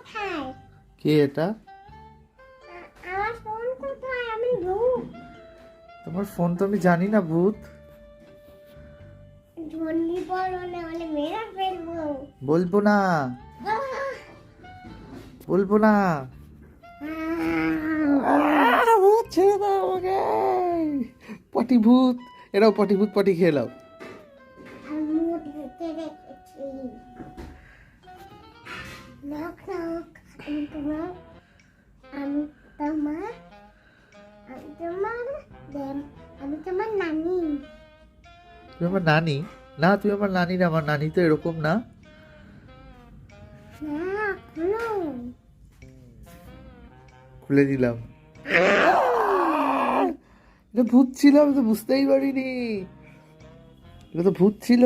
কোথায়? কে এটা? আমার ফোন কোথায়? আমি ভূত। তোমার ফোন তো আমি জানি না ভূত। ঝন্ডি বলো না হলে মেরা ফেলবো। বলবো না, বলবো না। ভূত ছেড়ে দাও আমাকে। পটি ভূত, এরাও পটি ভূত, পটি খেয়ে নাও। আমি ঢেকে রেখেছি। Knock knock. আমি তোমার আমি তোমার আমি তোমার আমি তোমার নানি। তুমি আমার নানি? না, তুমি আমার নানি না, আমার নানি তো এরকম না। না খুলো। খুলে দিলাম। এটা ভূত ছিল, আমি তো বুঝতেই পারিনি। এটা তো ভূত ছিল।